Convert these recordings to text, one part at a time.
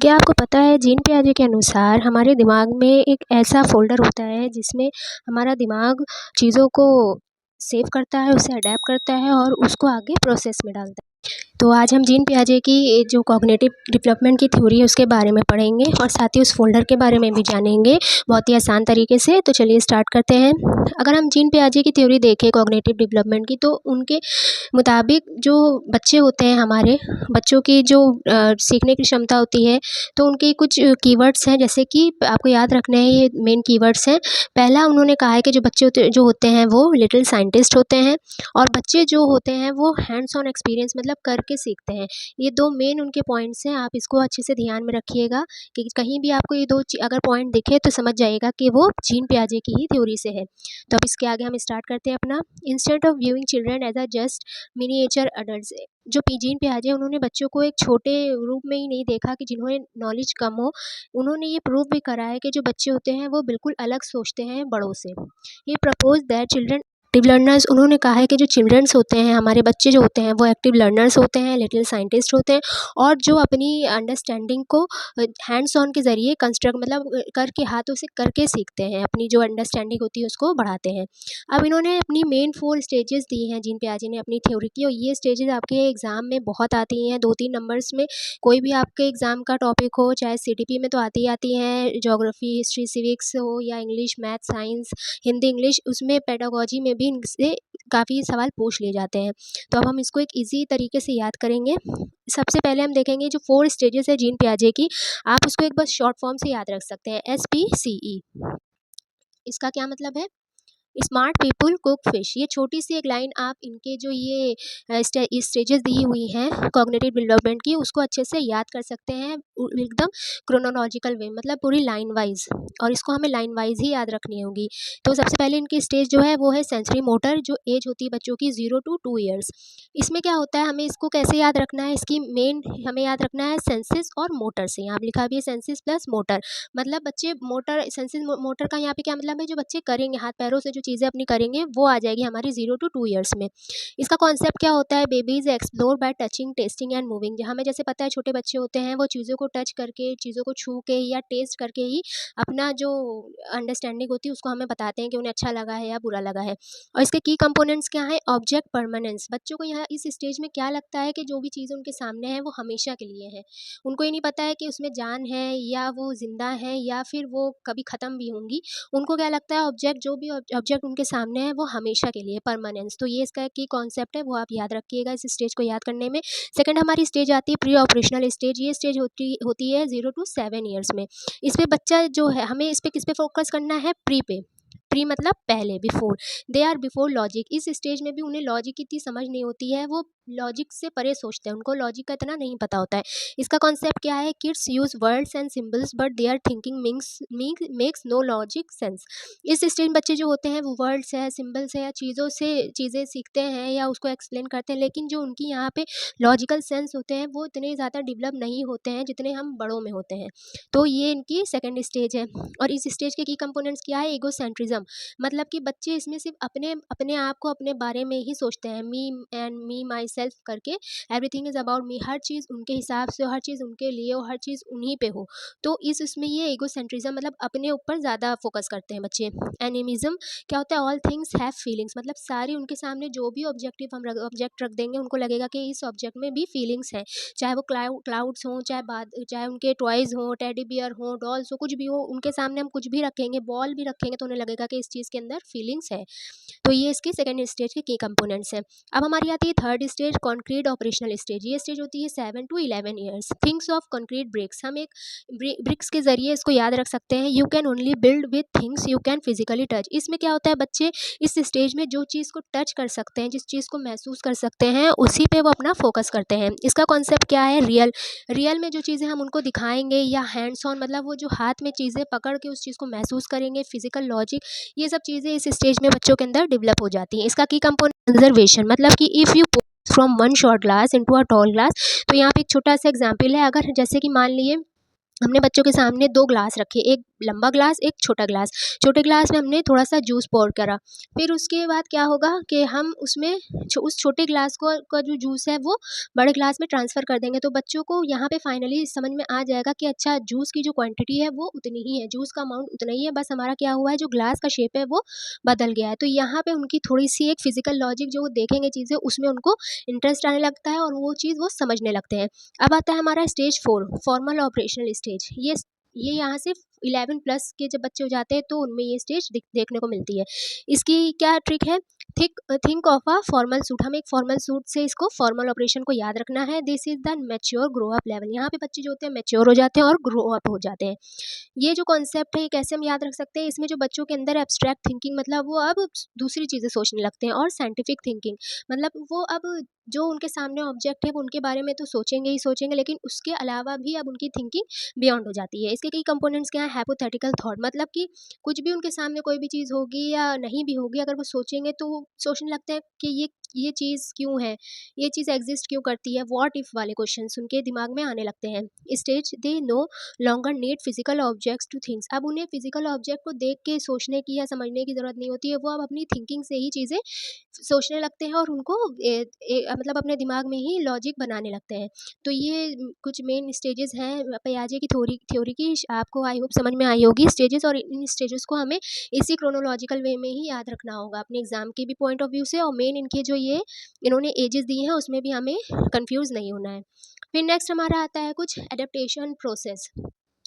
क्या आपको पता है जीन पियाजे के अनुसार हमारे दिमाग में एक ऐसा फ़ोल्डर होता है जिसमें हमारा दिमाग चीज़ों को सेव करता है, उसे अडैप्ट करता है और उसको आगे प्रोसेस में डालता है। तो आज हम जीन पियाजे की जो कॉग्निटिव डेवलपमेंट की थ्योरी है उसके बारे में पढ़ेंगे और साथ ही उस फ़ोल्डर के बारे में भी जानेंगे बहुत ही आसान तरीके से। तो चलिए स्टार्ट करते हैं। अगर हम जीन पियाजे की थ्योरी देखें कॉग्निटिव डेवलपमेंट की, तो उनके मुताबिक जो बच्चे होते हैं हमारे, बच्चों की जो सीखने की क्षमता होती है, तो उनके कुछ कीवर्ड्स हैं, जैसे कि आपको याद रखने हैं, ये मेन कीवर्ड्स हैं। पहला उन्होंने कहा है कि जो होते हैं वो लिटिल साइंटिस्ट होते हैं, और बच्चे जो होते हैं वो हैंड्स ऑन एक्सपीरियंस मतलब करके सीखते हैं। ये 2 मेन उनके पॉइंट्स हैं, आप इसको अच्छे से ध्यान में रखिएगा कि कहीं भी आपको ये 2 अगर पॉइंट दिखे तो समझ जाइएगा कि वो जीन पियाजे की ही थ्योरी से है। तो अब इसके आगे हम स्टार्ट करते हैं अपना। Instead of viewing children as a just miniature adults, जो जीन पियाजे उन्होंने बच्चों को एक छोटे रूप में ही नहीं देखा कि जिन्होंने नॉलेज कम हो। उन्होंने ये प्रूव भी करा है कि जो बच्चे होते हैं वो बिल्कुल अलग सोचते हैं बड़ों से। He propose that children active learners, उन्होंने कहा है कि जो चिल्ड्रंस होते हैं, हमारे बच्चे जो होते हैं वो एक्टिव लर्नर्स होते हैं, लिटिल साइंटिस्ट होते हैं, और जो अपनी अंडरस्टैंडिंग को हैंड्स ऑन के ज़रिए कंस्ट्रक्ट मतलब करके हाथों से करके सीखते हैं, अपनी जो अंडरस्टैंडिंग होती है उसको बढ़ाते हैं। अब इन्होंने अपनी मेन 4 स्टेजेस दी हैं जीन पियाजे ने अपनी थ्योरी की, और ये स्टेजेस आपके एग्ज़ाम में बहुत आती हैं 2-3 नंबर्स में। कोई भी आपके एग्ज़ाम का टॉपिक हो, चाहे सीटीपी में तो आती ही आती हैं, ज्योग्राफी, हिस्ट्री, सिविक्स हो या English, math, science, Hindi, English, उसमें पेडागोजी में भी इनसे काफ़ी सवाल पूछ लिए जाते हैं। तो अब हम इसको एक ईज़ी तरीके से याद करेंगे। सबसे पहले हम देखेंगे जो 4 स्टेजेस है जीन पियाजे की, आप उसको एक बस शॉर्ट फॉर्म से याद रख सकते हैं, SPCE। इसका क्या मतलब है? Smart people cook fish. ये छोटी सी एक लाइन आप इनके जो ये स्टेजेस दी हुई हैं कॉग्निटिव डेवलपमेंट की, उसको अच्छे से याद कर सकते हैं एकदम क्रोनोलॉजिकल वे, मतलब पूरी लाइन वाइज, और इसको हमें लाइन वाइज ही याद रखनी होगी। तो सबसे पहले इनकी स्टेज जो है वो है सेंसरी मोटर, जो एज होती है बच्चों की 0 to 2 ईयर्स। इसमें क्या होता है, हमें इसको कैसे याद रखना है, इसकी मेन हमें याद रखना है सेंसेस और मोटर से। यहाँ लिखा भी है सेंसेस प्लस मोटर, मतलब बच्चे मोटर सेंसेस मोटर का यहाँ पे क्या मतलब है, जो बच्चे करेंगे हाथ पैरों से जो चीज़ें अपनी करेंगे वो आ जाएगी हमारी 0 to 2 ईयर्स में। इसका कॉन्सेप्ट क्या होता है, babies explore bye touching, testing and moving. हमें जैसे पता है छोटे बच्चे होते हैं वो चीज़ों को टच करके, चीज़ों को छू के या टेस्ट करके ही अपना जो अंडरस्टैंडिंग होती है उसको हमें बताते हैं कि उन्हें अच्छा लगा है या बुरा लगा है। और इसके की कंपोनेंट्स क्या है, ऑब्जेक्ट परमानेंस। बच्चों को यहाँ इस स्टेज में क्या लगता है कि जो भी चीज़ उनके सामने है वो हमेशा के लिए है। उनको ये नहीं पता है कि उसमें जान है या वो जिंदा है या फिर वो कभी ख़त्म भी होंगी। उनको क्या लगता है, ऑब्जेक्ट जो भी ऑब्जेक्ट उनके सामने है वो हमेशा के लिए, परमानेंस। तो ये इसका की कॉन्सेप्ट है, वो आप याद रखिएगा इस स्टेज को याद करने में। सेकंड हमारी स्टेज आती है प्री ऑपरेशनल स्टेज। ये स्टेज होती है 0 to 7 ईयर्स में। इसमें बच्चा जो है, हमें इस पे किस पे फोकस करना है, प्री पे। प्री मतलब पहले, before. They are before logic. इस स्टेज में भी उन्हें लॉजिक की इतनी समझ नहीं होती है, वो लॉजिक से परे सोचते हैं, उनको लॉजिक का इतना नहीं पता होता है। इसका कॉन्सेप्ट क्या है, kids use words and symbols but their thinking makes no logic sense. इस स्टेज में बच्चे जो होते हैं वो वर्ड्स है, सिंबल्स है या चीज़ों से चीज़ें सीखते हैं या उसको एक्सप्लेन करते हैं, लेकिन जो उनकी यहाँ पे लॉजिकल सेंस होते हैं वो इतने ज़्यादा डेवलप नहीं होते हैं जितने हम बड़ों में होते हैं। तो ये इनकी सेकेंड स्टेज है। और इस स्टेज के की कंपोनेंट्स क्या है, ईगोसेंट्रिज्म, मतलब कि बच्चे इसमें सिर्फ अपने अपने आप को अपने बारे में ही सोचते हैं, me and me my self करके, एवरीथिंग इज़ अबाउट मी, हर चीज़ उनके हिसाब से, हर चीज़ उनके लिए हो, हर चीज़ उन्हीं पे हो। तो इसमें ये ईगोसेंट्रिज्म मतलब अपने ऊपर ज़्यादा फोकस करते हैं बच्चे। एनिमिज्म क्या होता है, ऑल थिंग्स हैव फीलिंग्स, मतलब सारी उनके सामने जो भी ऑब्जेक्टिव हम ऑब्जेक्ट रख देंगे उनको लगेगा कि इस ऑब्जेक्ट में भी फीलिंग्स हैं, चाहे वो क्लाउड्स हों, चाहे उनके टॉयज़ हों, टेडी बियर हों, डॉल्स हो, कुछ भी हो, उनके सामने हम कुछ भी रखेंगे, बॉल भी रखेंगे तो उन्हें लगेगा कि इस चीज़ के अंदर फीलिंग्स है। तो ये इसकी सेकंड स्टेज के की कंपोनेंट्स हैं। अब हमारी आती है third stage, concrete operational stage. ये स्टेज होती है 7 to 11 years. Things of concrete bricks, हम एक ब्रिक्स के जरिए इसको याद रख सकते हैं। You can only build with things you can physically touch. इसमें क्या होता है, बच्चे इस स्टेज में जो चीज़ को टच कर सकते हैं, जिस चीज़ को महसूस कर सकते हैं, उसी पे वो अपना फोकस करते हैं। इसका कॉन्सेप्ट क्या है, रियल में जो चीज़ें हम उनको दिखाएंगे, या हैंड्स ऑन मतलब वो जो हाथ में चीज़ें पकड़ के उस चीज़ को महसूस करेंगे, फिजिकल लॉजिक, ये सब चीज़ें इस स्टेज में बच्चों के अंदर डेवलप हो जाती हैं। इसका की कंपोनेंट कंजर्वेशन, मतलब कि if you from one short glass into a tall glass. तो यहाँ पे एक छोटा सा एग्जांपल है, अगर जैसे कि मान लीजिए हमने बच्चों के सामने 2 ग्लास रखे, एक लंबा ग्लास, एक छोटा ग्लास। छोटे ग्लास में हमने थोड़ा-सा जूस पोर करा। फिर उसके बाद क्या होगा कि हम उसमें उस छोटे ग्लास को का जो जूस है वो बड़े ग्लास में ट्रांसफ़र कर देंगे। तो बच्चों को यहाँ पे फाइनली समझ में आ जाएगा कि अच्छा जूस की जो क्वांटिटी है वो उतनी ही है, जूस का अमाउंट उतना ही है, बस हमारा क्या हुआ है जो ग्लास का शेप है वो बदल गया है। तो यहाँ पे उनकी थोड़ी-सी एक फ़िज़िकल लॉजिक जो वो देखेंगे चीज़ें उसमें उनको इंटरेस्ट आने लगता है और वो चीज़ वो समझने लगते हैं। अब आता है हमारा स्टेज 4, फॉर्मल ऑपरेशनल स्टेज। ये यहाँ से 11 प्लस के जब बच्चे हो जाते हैं तो उनमें ये स्टेज देखने को मिलती है। इसकी क्या ट्रिक है? Think of a formal suit. हमें एक फॉर्मल सूट से इसको फॉर्मल ऑपरेशन को याद रखना है। This is the mature grow up level. यहाँ पे बच्चे जो होते हैं मैच्योर हो जाते हैं और ग्रो अप हो जाते हैं। ये जो कॉन्सेप्ट है ये कैसे हम याद रख सकते हैं? इसमें जो बच्चों के अंदर एब्स्ट्रैक्ट थिंकिंग मतलब वो अब दूसरी चीज़ें सोचने लगते हैं और साइंटिफिक थिंकिंग मतलब वो अब जो उनके सामने ऑब्जेक्ट है वो उनके बारे में तो सोचेंगे ही सोचेंगे, लेकिन उसके अलावा भी अब उनकी थिंकिंग बियॉन्ड हो जाती है। इसके कई कंपोनेंट्स क्या हैं? हाइपोथेटिकल थॉट मतलब कि कुछ भी उनके सामने कोई भी चीज़ होगी या नहीं भी होगी, अगर वो सोचेंगे तो वो सोचने लगते हैं कि ये चीज़ क्यों है? ये चीज़ एग्ज़िस्ट क्यों करती है? व्हाट इफ वाले क्वेश्चन्स उनके दिमाग में आने लगते हैं। Stage they no longer need physical objects to thinks. अब उन्हें फिजिकल ऑब्जेक्ट को देख के सोचने की या समझने की ज़रूरत नहीं होती है, वो अब अपनी थिंकिंग से ही चीज़ें सोचने लगते हैं और उनको मतलब अपने दिमाग में ही लॉजिक बनाने लगते हैं। तो ये कुछ मेन स्टेजेस हैं पियाजे की थ्योरी की, आपको आई होप समझ में आई होगी स्टेजेस, और इन स्टेजेस को हमें इसी क्रोनोलॉजिकल वे में ही याद रखना होगा अपने एग्जाम के भी पॉइंट ऑफ व्यू से, और मेन इनके जो ये इन्होंने एजेस दी हैं उसमें भी हमें कंफ्यूज नहीं होना है। फिर नेक्स्ट हमारा आता है कुछ एडेप्टेशन प्रोसेस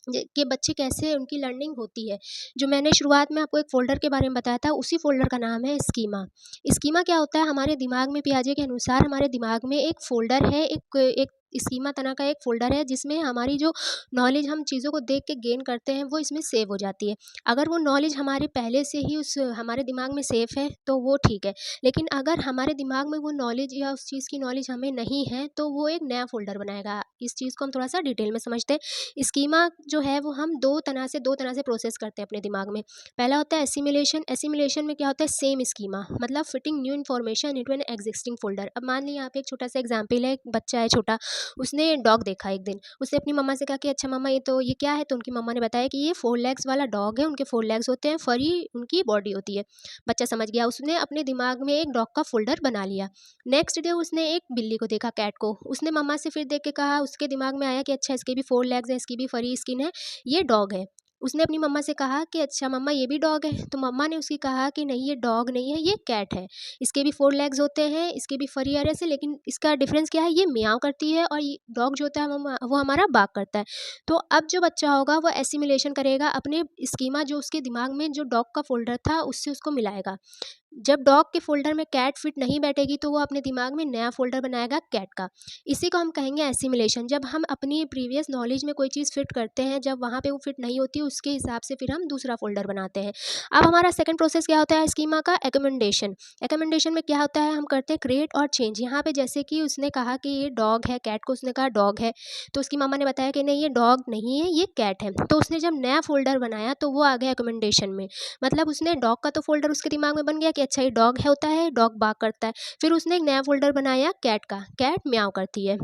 कि बच्चे कैसे उनकी लर्निंग होती है। जो मैंने शुरुआत में आपको एक फ़ोल्डर के बारे में बताया था, उसी फ़ोल्डर का नाम है स्कीमा। स्कीमा क्या होता है? हमारे दिमाग में पियाजे के अनुसार हमारे दिमाग में एक फ़ोल्डर है, एक स्कीमा तरह का एक फ़ोल्डर है जिसमें हमारी जो नॉलेज हम चीज़ों को देख के गेन करते हैं वो इसमें सेव हो जाती है। अगर वो नॉलेज हमारे पहले से ही उस हमारे दिमाग में सेफ है तो वो ठीक है। लेकिन अगर हमारे दिमाग में वो नॉलेज या उस चीज़ की नॉलेज हमें नहीं है तो वो एक नया फ़ोल्डर बनाएगा। इस चीज़ को हम थोड़ा-सा डिटेल में समझते हैं। स्कीमा जो है वो हम दो तरह से प्रोसेस करते हैं अपने दिमाग में। पहला होता है एसिमिलेशन। एसिमिलेशन में क्या होता है? सेम स्कीमा मतलब fitting new information into an existing folder. अब मान लीजिए यहाँ पे एक छोटा-सा एग्ज़ाम्पल है, एक बच्चा है छोटा, उसने डॉग देखा एक दिन। उसने अपनी मम्मा से कहा कि अच्छा मम्मा ये क्या है? तो उनकी मम्मा ने बताया कि ये 4 लेग्स वाला डॉग है, उनके 4 लेग्स होते हैं, फरी उनकी बॉडी होती है। बच्चा समझ गया, उसने अपने दिमाग में एक डॉग का फ़ोल्डर बना लिया। नेक्स्ट डे उसने एक बिल्ली को देखा, कैट को। उसने मम्मा से फिर देख के कहा, उसके दिमाग में आया कि अच्छा इसके भी 4 लेग्स हैं, इसकी भी फरी स्किन है, ये डॉग है। उसने अपनी मम्मा से कहा कि अच्छा मम्मा ये भी डॉग है, तो मम्मा ने उसकी कहा कि नहीं ये डॉग नहीं है, ये कैट है। इसके भी 4 लेग्स होते हैं, इसके भी फरी एरिया से, लेकिन इसका डिफरेंस क्या है? ये मियाँव करती है और ये डॉग जो होता है वो हमारा बार्क करता है। तो अब जो बच्चा होगा वो एसिमिलेशन करेगा, अपने स्कीमा जो उसके दिमाग में जो डॉग का फ़ोल्डर था उससे उसको मिलाएगा। जब डॉग के फ़ोल्डर में कैट फिट नहीं बैठेगी तो वो अपने दिमाग में नया फ़ोल्डर बनाएगा कैट का। इसी को हम कहेंगे एसिमिलेशन। जब हम अपनी प्रीवियस नॉलेज में कोई चीज़ फिट करते हैं, जब वहाँ पे वो फिट नहीं होती उसके हिसाब से फिर हम दूसरा फ़ोल्डर बनाते हैं। अब हमारा सेकंड प्रोसेस क्या होता है स्कीमा का? एकमेंडेशन। एकमेंडेशन में क्या होता है? हम करते हैं क्रिएट और चेंज। यहाँ पे जैसे कि उसने कहा कि ये डॉग है, कैट को उसने कहा डॉग है, तो उसकी मम्मा ने बताया कि नहीं ये डॉग नहीं है, ये कैट है। तो उसने जब नया फ़ोल्डर बनाया तो वो आ गया एकमेंडेशन में। मतलब उसने डॉग का तो फ़ोल्डर उसके दिमाग में बन गया कि अच्छा ये डॉग है होता है, डॉग बार्क करता है। फिर उसने एक नया फ़ोल्डर बनाया कैट का, कैट म्याऊँ करती है।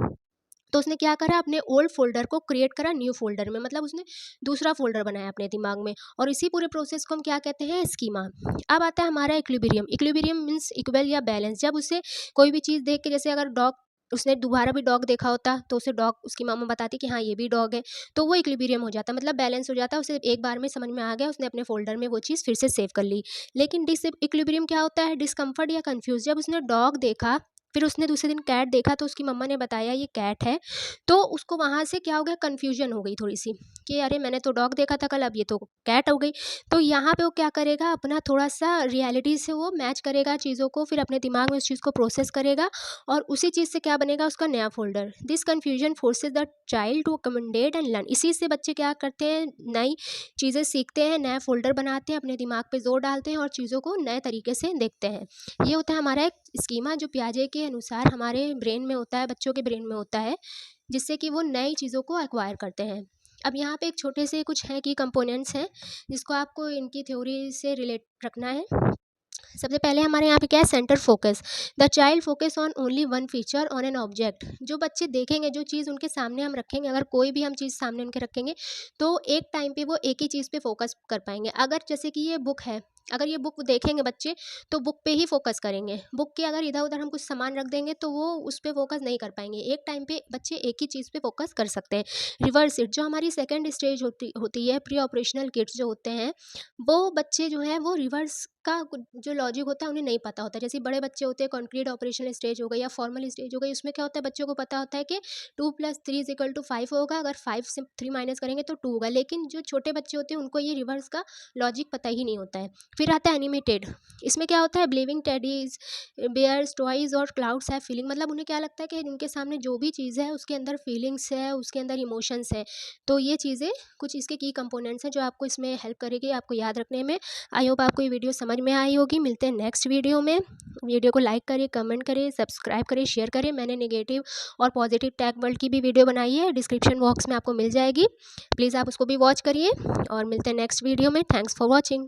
तो उसने क्या करा? अपने ओल्ड फ़ोल्डर को क्रिएट करा न्यू फ़ोल्डर में, मतलब उसने दूसरा फ़ोल्डर बनाया अपने दिमाग में, और इसी पूरे प्रोसेस को हम क्या कहते हैं? स्कीमा। अब आता है हमारा इक्विलिब्रियम। इक्विलिब्रियम मीन्स इक्वल या बैलेंस। जब उसे कोई भी चीज़ देख के, जैसे अगर डॉग उसने दोबारा भी डॉग देखा होता तो उसे डॉग उसकी मम्मा बताती कि हाँ ये भी डॉग है, तो वो इक्विलिब्रियम हो जाता, मतलब बैलेंस हो जाता। उसे एक बार में समझ में आ गया, उसने अपने फ़ोल्डर में वो चीज़ फिर से सेव कर ली। लेकिन डिस इक्विलिब्रियम क्या होता है? डिस्कम्फर्ट या कन्फ्यूज़। जब उसने डॉग देखा, फिर उसने दूसरे दिन कैट देखा तो उसकी मम्मा ने बताया ये कैट है, तो उसको वहाँ से क्या हो गया? कन्फ्यूजन हो गई थोड़ी-सी कि अरे मैंने तो डॉग देखा था कल, अब ये तो कैट हो गई। तो यहाँ पे वो क्या करेगा? अपना थोड़ा-सा रियलिटी से वो मैच करेगा चीज़ों को, फिर अपने दिमाग में उस चीज़ को प्रोसेस करेगा और उसी चीज़ से क्या बनेगा? उसका नया folder. This confusion forces the child to accommodate and learn. इसी से बच्चे क्या करते हैं? नई चीज़ें सीखते हैं, नया फ़ोल्डर बनाते हैं, अपने दिमाग पे ज़ोर डालते हैं और चीज़ों को नए तरीके से देखते हैं। ये होता है हमारा एक स्कीमा जो पियाजे के अनुसार हमारे ब्रेन में होता है, बच्चों के ब्रेन में होता है, जिससे कि वो नई चीज़ों को एक्वायर करते हैं। अब यहाँ पे एक छोटे से कुछ हैं की कंपोनेंट्स हैं, जिसको आपको इनकी थ्योरी से रिलेट रखना है। सबसे पहले हमारे यहाँ पे क्या है, centre focus. The child focus on only one feature on an object. जो बच्चे देखेंगे, जो चीज़ उनके सामने हम रखेंगे, अगर कोई भी हम चीज़ सामने उनके रखेंगे तो एक टाइम पे वो एक ही चीज़ पे फोकस कर पाएंगे। अगर जैसे कि ये बुक है, अगर ये बुक देखेंगे बच्चे तो बुक पे ही फोकस करेंगे। बुक के अगर इधर उधर हम कुछ सामान रख देंगे तो वो उस पर फोकस नहीं कर पाएंगे। एक टाइम पे बच्चे एक ही चीज़ पे फोकस कर सकते हैं। रिवर्स इट, जो हमारी सेकेंड स्टेज होती है, प्री ऑपरेशनल किड्स जो होते हैं, वो बच्चे जो हैं वो रिवर्स का जो लॉजिक होता है उन्हें नहीं पता होता है। जैसे बड़े बच्चे होते हैं, कॉन्क्रीट ऑपरेशनल स्टेज हो गई या फॉर्मल स्टेज हो गई, उसमें क्या होता है, बच्चों को पता होता है कि 2+3 = 5 होगा, अगर 5 से 3 माइनस करेंगे तो 2 होगा। लेकिन जो छोटे बच्चे होते हैं उनको ये रिवर्स का लॉजिक पता ही नहीं होता है। फिर आता है एनिमेटेड। इसमें क्या होता है, बिलीविंग टेडीज, बेयर्स, टॉयज और क्लाउड्स हैव फीलिंग। मतलब उन्हें क्या लगता है कि उनके सामने जो भी चीज़ है उसके अंदर फीलिंग्स है, उसके अंदर इमोशंस है। तो ये चीज़ें कुछ इसके की कंपोनेंट्स हैं जो आपको इसमें हेल्प करेगी आपको याद रखने में। आई होप आपको ये वीडियो समझ में आई होगी। मिलते हैं नेक्स्ट वीडियो में। वीडियो को लाइक करें, कमेंट करें, सब्सक्राइब करें, शेयर करें। मैंने नेगेटिव और पॉजिटिव टैग वर्ल्ड की भी वीडियो बनाई है, डिस्क्रिप्शन बॉक्स में आपको मिल जाएगी। प्लीज़ आप उसको भी वॉच करिए और मिलते हैं नेक्स्ट वीडियो में। Thanks for watching.